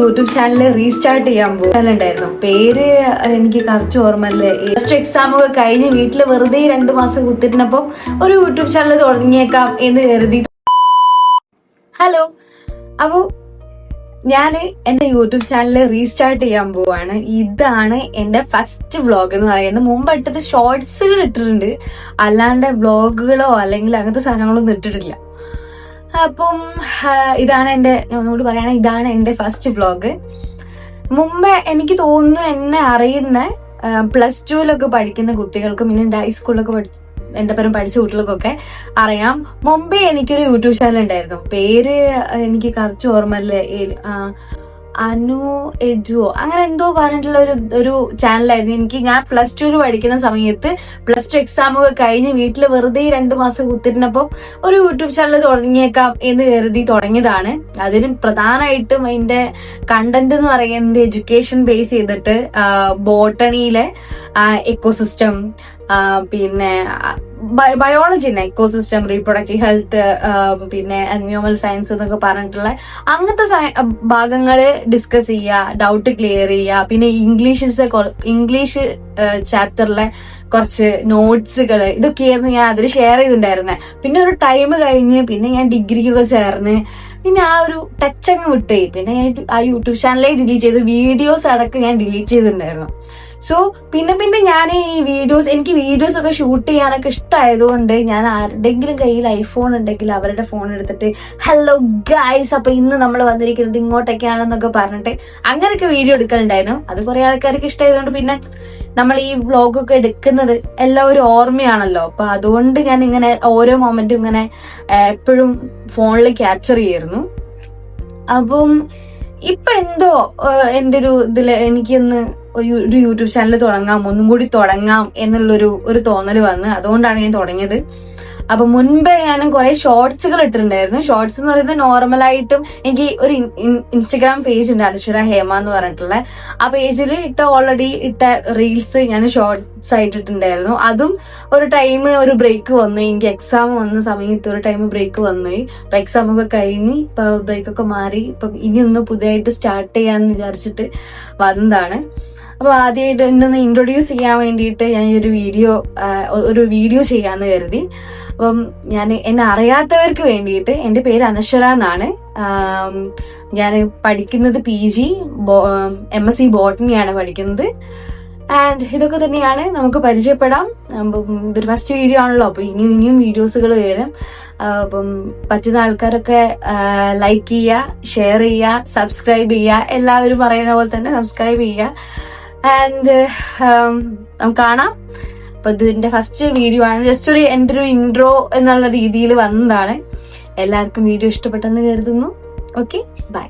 YouTube channel restart ചെയ്യാൻ പോകുന്നുണ്ടായിരുന്നു. പേര് എനിക്ക് കറക്റ്റ് ഓർമ്മയില്ലേ. ഫസ്റ്റ് എക്സാം ഒക്കെ കഴിഞ്ഞ് വീട്ടിൽ വെറുതെ 2 മാസം കുത്തിരുന്നപ്പോൾ ഒരു യൂട്യൂബ് ചാനൽ തുടങ്ങിയേക്കാം എന്ന് കരുതി. ഹലോ, അപ്പോൾ ഞാൻ എൻ്റെ യൂട്യൂബ് ചാനൽ റീസ്റ്റാർട്ട് ചെയ്യാൻ പോവാണ്. ഇതാണ് എൻ്റെ ഫസ്റ്റ് വ്ളോഗ് എന്ന് പറയുന്നത്. മുമ്പ് ഇട്ടത് ഷോർട്സുകൾ ഇട്ടിട്ടുണ്ട്, അല്ലാണ്ട് വ്ളോഗുകളോ അല്ലെങ്കിൽ അങ്ങനത്തെ സാധനങ്ങളൊന്നും ഇട്ടിട്ടില്ല. അപ്പം ഇതാണ് എൻ്റെ, ഒന്നുകൂടി പറയുകയാണെങ്കിൽ ഇതാണ് എൻ്റെ ഫസ്റ്റ് വ്ളോഗ്. മുമ്പ് എനിക്ക് തോന്നുന്നു എന്നെ അറിയുന്ന +2 പഠിക്കുന്ന കുട്ടികൾക്കും പിന്നെ ഹൈസ്കൂളിലൊക്കെ എൻ്റെ പരം പഠിച്ച കുട്ടികൾക്കൊക്കെ അറിയാം. മുമ്പേ എനിക്കൊരു യൂട്യൂബ് ചാനൽ ഉണ്ടായിരുന്നു. പേര് എനിക്ക് കറക്റ്റ് ഓർമ്മയില്ലേ. അനു എജുവോ അങ്ങനെ എന്തോ പറഞ്ഞിട്ടുള്ള ഒരു ചാനലായിരുന്നു. എനിക്ക് ഞാൻ +2 പഠിക്കുന്ന സമയത്ത് +2 എക്സാം ഒക്കെ കഴിഞ്ഞ് വീട്ടിൽ വെറുതെ 2 മാസം കുത്തിരുന്നപ്പോൾ ഒരു യൂട്യൂബ് ചാനൽ തുടങ്ങിയേക്കാം എന്ന് കരുതി തുടങ്ങിയതാണ്. അതിന് പ്രധാനമായിട്ടും അതിന്റെ കണ്ടന്റ് എന്ന് പറയുന്നത് എഡ്യൂക്കേഷൻ ബേസ് ചെയ്തിട്ട് ബോട്ടണിയിലെ എക്കോസിസ്റ്റം, പിന്നെ ബയോളജി തന്നെ, എക്കോസിസ്റ്റം, റീപ്രൊഡക്റ്റീവ് ഹെൽത്ത്, പിന്നെ അനിമൽ സയൻസ് എന്നൊക്കെ പറഞ്ഞിട്ടുള്ള അങ്ങനത്തെ ഭാഗങ്ങള് ഡിസ്കസ് ചെയ്യുക, ഡൗട്ട് ക്ലിയർ ചെയ്യുക. പിന്നെ ഇംഗ്ലീഷ് ചാപ്റ്ററിലെ കുറച്ച് നോട്ട്സുകൾ ഇതൊക്കെയായിരുന്നു ഞാൻ അതിൽ ഷെയർ ചെയ്തിട്ടുണ്ടായിരുന്നത്. പിന്നെ ഒരു ടൈം കഴിഞ്ഞ് പിന്നെ ഞാൻ ഡിഗ്രിക്കൊക്കെ ചേർന്ന് പിന്നെ ആ ഒരു ടച്ച് അങ്ങ് വിട്ടുപോയി. പിന്നെ ഞാൻ ആ യൂട്യൂബ് ചാനലേ ഡിലീറ്റ് ചെയ്ത്, വീഡിയോസ് അടക്കം ഞാൻ ഡിലീറ്റ് ചെയ്തിട്ടുണ്ടായിരുന്നു. സോ പിന്നെ ഞാൻ എനിക്ക് വീഡിയോസ് ഒക്കെ ഷൂട്ട് ചെയ്യാനൊക്കെ ഇഷ്ടമായതുകൊണ്ട് ഞാൻ ആരുടെങ്കിലും കയ്യിൽ ഐഫോൺ ഉണ്ടെങ്കിൽ അവരുടെ ഫോൺ എടുത്തിട്ട് ഹലോ ഗൈസ്, അപ്പൊ ഇന്ന് നമ്മൾ വന്നിരിക്കുന്നത് ഇങ്ങോട്ടൊക്കെയാണെന്നൊക്കെ പറഞ്ഞിട്ട് അങ്ങനെയൊക്കെ വീഡിയോ എടുക്കലുണ്ടായിരുന്നു. അത് കുറെ ആൾക്കാർക്ക് ഇഷ്ടമായതുകൊണ്ട് പിന്നെ നമ്മൾ ഈ വ്ളോഗൊക്കെ എടുക്കുന്നത് എല്ലാം ഒരു ഓർമ്മയാണല്ലോ. അപ്പൊ അതുകൊണ്ട് ഞാൻ ഇങ്ങനെ ഓരോ മൊമെന്റും ഇങ്ങനെ എപ്പോഴും ഫോണിൽ ക്യാപ്ചർ ചെയ്യായിരുന്നു. അപ്പം ഇപ്പൊ എന്തോ എൻ്റെ ഒരു ഇതില് എനിക്കൊന്ന് ഒരു യൂട്യൂബ് ചാനൽ തുടങ്ങാം, ഒന്നും കൂടി തുടങ്ങാം എന്നുള്ളൊരു തോന്നൽ വന്ന് അതുകൊണ്ടാണ് ഞാൻ തുടങ്ങിയത്. അപ്പൊ മുൻപേ ഞാൻ കുറെ ഷോർട്സുകൾ ഇട്ടിട്ടുണ്ടായിരുന്നു. ഷോർട്സ് എന്ന് പറയുന്നത് നോർമലായിട്ടും എനിക്ക് ഒരു ഇൻസ്റ്റഗ്രാം പേജ് ഉണ്ട്, അനശ്വര ഹേമ എന്ന് പറഞ്ഞിട്ടുള്ള. ആ പേജിൽ ഓൾറെഡി ഇട്ട റീൽസ് ഞാൻ ഷോർട്സ് ആയിട്ടിട്ടുണ്ടായിരുന്നു. അതും ഒരു ബ്രേക്ക് വന്നു. എനിക്ക് എക്സാം വന്ന സമയത്ത് ഒരു ടൈം ബ്രേക്ക് വന്നു. ഇപ്പൊ എക്സാം ഒക്കെ കഴിഞ്ഞ് ഇപ്പൊ ബ്രേക്കൊക്കെ മാറി ഇപ്പൊ ഇനിയൊന്ന് പുതിയതായിട്ട് സ്റ്റാർട്ട് ചെയ്യാന്ന് വിചാരിച്ചിട്ട് വന്നതാണ്. അപ്പൊ ആദ്യമായിട്ട് എന്നൊന്ന് ഇൻട്രൊഡ്യൂസ് ചെയ്യാൻ വേണ്ടിയിട്ട് ഞാൻ ഈ ഒരു വീഡിയോ ചെയ്യാന്ന് കരുതി. അപ്പം എന്നെ അറിയാത്തവർക്ക് വേണ്ടിയിട്ട് എൻ്റെ പേര് അനശ്വര എന്നാണ്. ഞാൻ പഠിക്കുന്നത് PG MSc ബോട്ടണിയാണ് പഠിക്കുന്നത്. ആൻഡ് ഇതൊക്കെ തന്നെയാണ്, നമുക്ക് പരിചയപ്പെടാം. ഇതൊരു ഫസ്റ്റ് വീഡിയോ ആണല്ലോ, അപ്പൊ ഇനിയും വീഡിയോസുകൾ വരും. അപ്പം പറ്റുന്ന ആൾക്കാരൊക്കെ ലൈക്ക് ചെയ്യുക, ഷെയർ ചെയ്യുക, സബ്സ്ക്രൈബ് ചെയ്യുക. എല്ലാവരും പറയുന്ന പോലെ തന്നെ സബ്സ്ക്രൈബ് ചെയ്യുക. ആൻഡ് നമുക്ക് കാണാം. അപ്പൊ ഇതിന്റെ ഫസ്റ്റ് വീഡിയോ ആണ്, ജസ്റ്റ് എൻ്റെ ഒരു ഇൻട്രോ എന്നുള്ള രീതിയിൽ വന്നതാണ്. എല്ലാവർക്കും വീഡിയോ ഇഷ്ടപ്പെട്ടെന്ന് കരുതുന്നു. Okay, by.